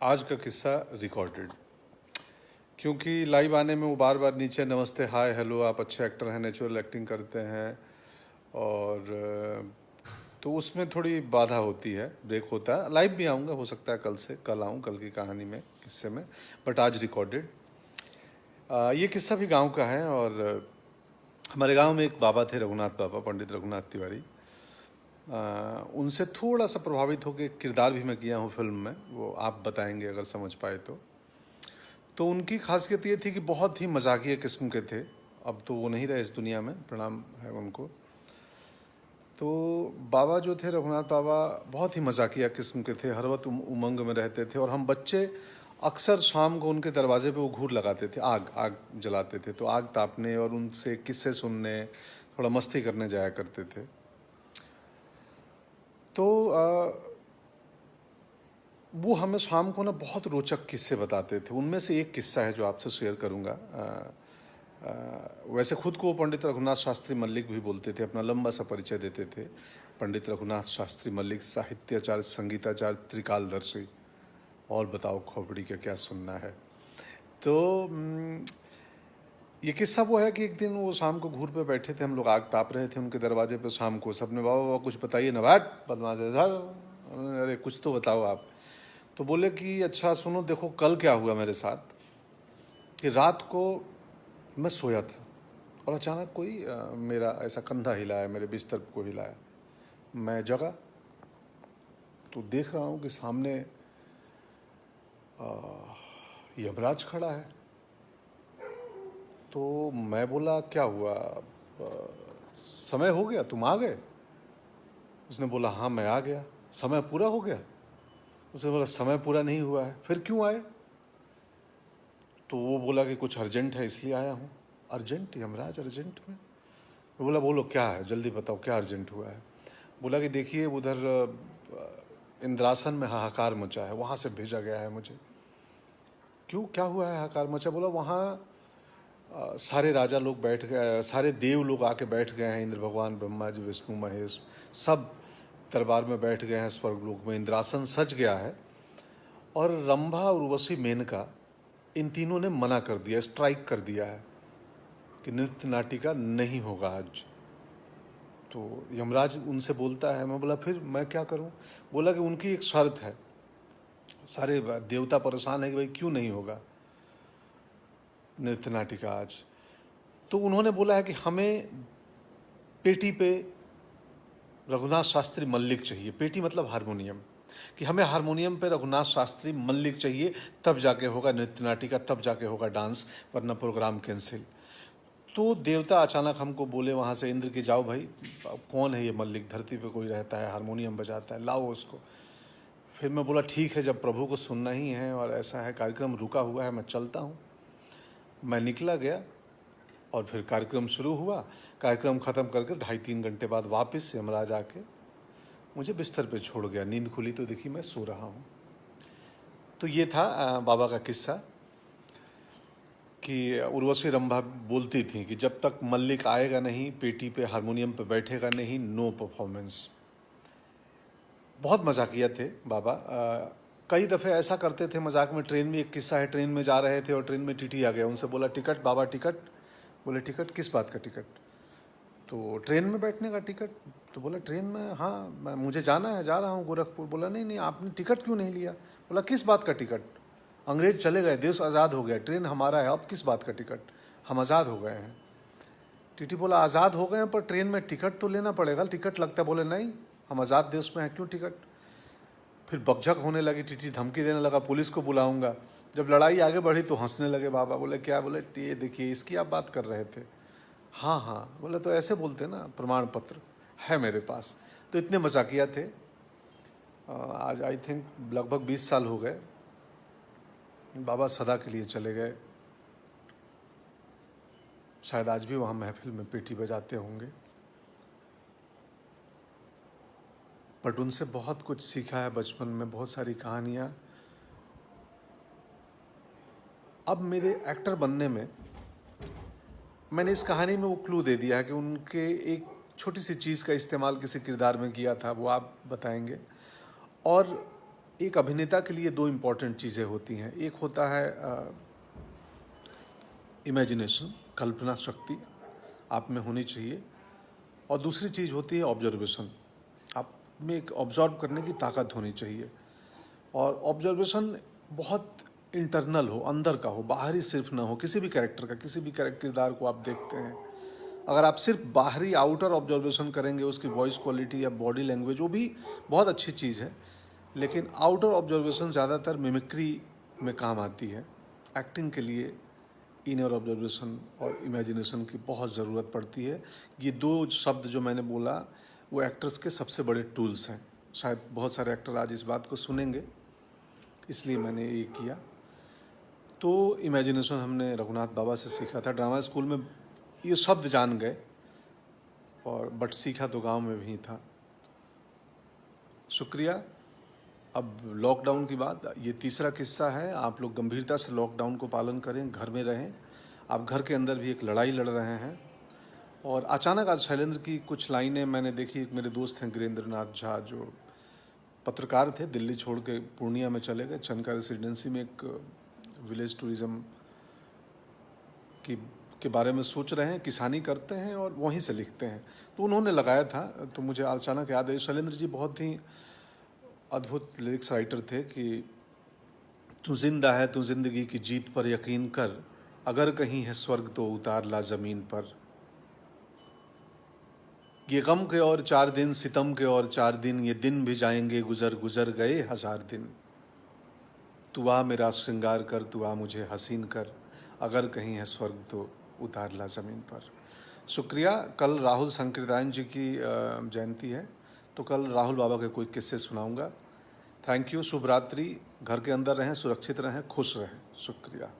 आज का किस्सा रिकॉर्डेड, क्योंकि लाइव आने में वो बार बार नीचे नमस्ते हाय हेलो आप अच्छे एक्टर हैं, नेचुरल एक्टिंग करते हैं, और तो उसमें थोड़ी बाधा होती है, ब्रेक होता है। लाइव भी आऊँगा, हो सकता है कल आऊँ, कल की कहानी में किस्से में, बट आज रिकॉर्डेड। ये किस्सा भी गांव का है, और हमारे गांव में एक बाबा थे, रघुनाथ बाबा, पंडित रघुनाथ तिवारी। उनसे थोड़ा सा प्रभावित होकर किरदार भी मैं किया हूँ फिल्म में, वो आप बताएंगे अगर समझ पाए तो उनकी खासियत ये थी कि बहुत ही मजाकिया किस्म के थे। अब तो वो नहीं रहे इस दुनिया में, प्रणाम है उनको। तो बाबा जो थे, रघुनाथ बाबा, बहुत ही मजाकिया किस्म के थे, हर वक्त उमंग में रहते थे। और हम बच्चे अक्सर शाम को उनके दरवाजे पे वो घूर लगाते थे, आग जलाते थे, तो आग तापने और उनसे किस्से सुनने, थोड़ा मस्ती करने जाया करते थे। तो वो हमें शाम को ना बहुत रोचक किस्से बताते थे। उनमें से एक किस्सा है जो आपसे शेयर करूँगा। वैसे खुद को पंडित रघुनाथ शास्त्री मल्लिक भी बोलते थे, अपना लंबा सा परिचय देते थे, पंडित रघुनाथ शास्त्री मल्लिक, साहित्याचार्य, संगीताचार्य, त्रिकालदर्शी। और बताओ खोपड़ी का क्या सुनना है। तो ये किस्सा वो है कि एक दिन वो शाम को घूर पे बैठे थे, हम लोग आग ताप रहे थे उनके दरवाजे पे शाम को। सबने बाबा बाबा कुछ बताइए ना, बैठ बदमाश है, अरे कुछ तो बताओ आप। तो बोले कि अच्छा सुनो, देखो कल क्या हुआ मेरे साथ, कि रात को मैं सोया था और अचानक कोई मेरा ऐसा कंधा हिलाया, मेरे बिस्तर को हिलाया। मैं जगा तो देख रहा हूँ कि सामने यमराज खड़ा है। तो मैं बोला क्या हुआ, समय हो गया, तुम आ गए? उसने बोला हाँ मैं आ गया। समय पूरा हो गया? उसने बोला समय पूरा नहीं हुआ है। फिर क्यों आए? तो वो बोला कि कुछ अर्जेंट है इसलिए आया हूँ। अर्जेंट? यमराज अर्जेंट में? मैं बोला बोलो क्या है, जल्दी बताओ क्या अर्जेंट हुआ है। बोला कि देखिए उधर इंद्रासन में हाहाकार मचा है, वहाँ से भेजा गया है मुझे। क्यों, क्या हुआ है हाहाकार मचा? बोला वहाँ सारे राजा लोग बैठ गए, सारे देव लोग आके बैठ गए हैं, इंद्र भगवान, ब्रह्मा जी, विष्णु, महेश, सब दरबार में बैठ गए हैं स्वर्गलोक में, इंद्रासन सज गया है। और रंभा, उर्वशी, मेनका, इन तीनों ने मना कर दिया, स्ट्राइक कर दिया है कि नृत्य नाटिका नहीं होगा आज। तो यमराज उनसे बोलता है। मैं बोला फिर मैं क्या करूं? बोला कि उनकी एक शर्त है। सारे देवता परेशान है कि भाई क्यों नहीं होगा नृत्य नाटिका आज। तो उन्होंने बोला है कि हमें पेटी पे रघुनाथ शास्त्री मल्लिक चाहिए। पेटी मतलब हारमोनियम, कि हमें हारमोनियम पे रघुनाथ शास्त्री मल्लिक चाहिए, तब जाके होगा नृत्य नाटिका, तब जाके होगा डांस, वरना प्रोग्राम कैंसिल। तो देवता अचानक हमको बोले वहाँ से, इंद्र की जाओ भाई, कौन है ये मल्लिक, धरती पे कोई रहता है हारमोनियम बजाता है, लाओ उसको। फिर मैं बोला ठीक है, जब प्रभु को सुनना ही है और ऐसा है, कार्यक्रम रुका हुआ है, मैं चलता हूँ। मैं निकला गया और फिर कार्यक्रम शुरू हुआ। कार्यक्रम ख़त्म करके 2.5-3 घंटे बाद वापस यमराज आके मुझे बिस्तर पे छोड़ गया। नींद खुली तो देखी मैं सो रहा हूँ। तो ये था बाबा का किस्सा कि उर्वशी रंभा बोलती थी कि जब तक मल्लिक आएगा नहीं, पेटी पे हारमोनियम पे बैठेगा नहीं, नो परफॉर्मेंस। बहुत मजाकिया थे बाबा। कई दफ़े ऐसा करते थे मजाक में। ट्रेन में एक किस्सा है, ट्रेन में जा रहे थे और ट्रेन में टीटी आ गया। उनसे बोला टिकट बाबा, टिकट। बोले टिकट किस बात का टिकट? तो ट्रेन में बैठने का टिकट। तो बोला ट्रेन में, हाँ मुझे जाना है, जा रहा हूँ गोरखपुर। बोला नहीं नहीं, आपने टिकट क्यों नहीं लिया? बोला किस बात का टिकट? अंग्रेज चले गए, देश आज़ाद हो गया, ट्रेन हमारा है, अब किस बात का टिकट, हम आज़ाद हो गए हैं। टीटी बोला आज़ाद हो गए हैं पर ट्रेन में टिकट तो लेना पड़ेगा, टिकट लगता है। बोले नहीं, हम आज़ाद देश में हैं, क्यों टिकट? फिर बकझक होने लगी, टीटी धमकी देने लगा, पुलिस को बुलाऊंगा। जब लड़ाई आगे बढ़ी तो हंसने लगे बाबा। बोले क्या? बोले ये देखिए इसकी आप बात कर रहे थे। हाँ हाँ। बोले तो ऐसे बोलते ना, प्रमाण पत्र है मेरे पास। तो इतने मजाकिया थे। आज आई थिंक लगभग 20 साल हो गए। बाबा सदा के लिए चले गए, शायद आज भी वहाँ महफिल में पेटी बजाते होंगे। बट उनसे बहुत कुछ सीखा है बचपन में, बहुत सारी कहानियाँ। अब मेरे एक्टर बनने में मैंने इस कहानी में वो क्लू दे दिया है कि उनके एक छोटी सी चीज़ का इस्तेमाल किसी किरदार में किया था, वो आप बताएंगे। और एक अभिनेता के लिए दो इम्पॉर्टेंट चीज़ें होती हैं। एक होता है इमेजिनेशन, कल्पना शक्ति आप में होनी चाहिए, और दूसरी चीज़ होती है ऑब्जर्वेशन। आप में एक ऑब्जर्व करने की ताकत होनी चाहिए, और ऑब्जर्वेशन बहुत इंटरनल हो, अंदर का हो, बाहरी सिर्फ ना हो। किसी भी कैरेक्टर का, किसी भी किरदार को आप देखते हैं, अगर आप सिर्फ बाहरी आउटर ऑब्जर्वेशन करेंगे, उसकी वॉइस क्वालिटी या बॉडी लैंग्वेज, वो भी बहुत अच्छी चीज़ है, लेकिन आउटर ऑब्जर्वेशन ज़्यादातर मिमिक्री में काम आती है। एक्टिंग के लिए इनर ऑब्जर्वेशन और इमेजिनेशन की बहुत ज़रूरत पड़ती है। ये दो शब्द जो मैंने बोला वो एक्टर्स के सबसे बड़े टूल्स हैं। शायद बहुत सारे एक्टर आज इस बात को सुनेंगे, इसलिए मैंने ये किया। तो इमेजिनेशन हमने रघुनाथ बाबा से सीखा था। ड्रामा स्कूल में ये शब्द जान गए, और बट सीखा तो गांव में भी था। शुक्रिया। अब लॉकडाउन की बात, ये तीसरा किस्सा है। आप लोग गंभीरता से लॉकडाउन को पालन करें, घर में रहें। आप घर के अंदर भी एक लड़ाई लड़ रहे हैं। और अचानक आज शैलेंद्र की कुछ लाइनें मैंने देखी। एक मेरे दोस्त हैं गिरेंद्र नाथ झा, जो पत्रकार थे, दिल्ली छोड़ के पूर्णिया में चले गए। चनका रेसिडेंसी में एक विलेज टूरिज्म के बारे में सोच रहे हैं, किसानी करते हैं और वहीं से लिखते हैं। तो उन्होंने लगाया था, तो मुझे अचानक याद है। शैलेंद्र जी बहुत ही अद्भुत लिरिक्स राइटर थे कि तू जिंदा है, तू जिंदगी की जीत पर यकीन कर, अगर कहीं है स्वर्ग तो उतार ला जमीन पर। ये गम के और 4 दिन, सितम के और 4 दिन, ये दिन भी जाएंगे गुजर, गुजर गए 1000 दिन। तू आ मेरा श्रृंगार कर, तू आ मुझे हसीन कर, अगर कहीं है स्वर्ग तो उतार ला ज़मीन पर। शुक्रिया। कल राहुल संकीर्तन जी की जयंती है, तो कल राहुल बाबा के कोई किस्से सुनाऊंगा। Thank you. शुभ रात्रि। घर के अंदर रहें, सुरक्षित रहें, खुश रहें। शुक्रिया।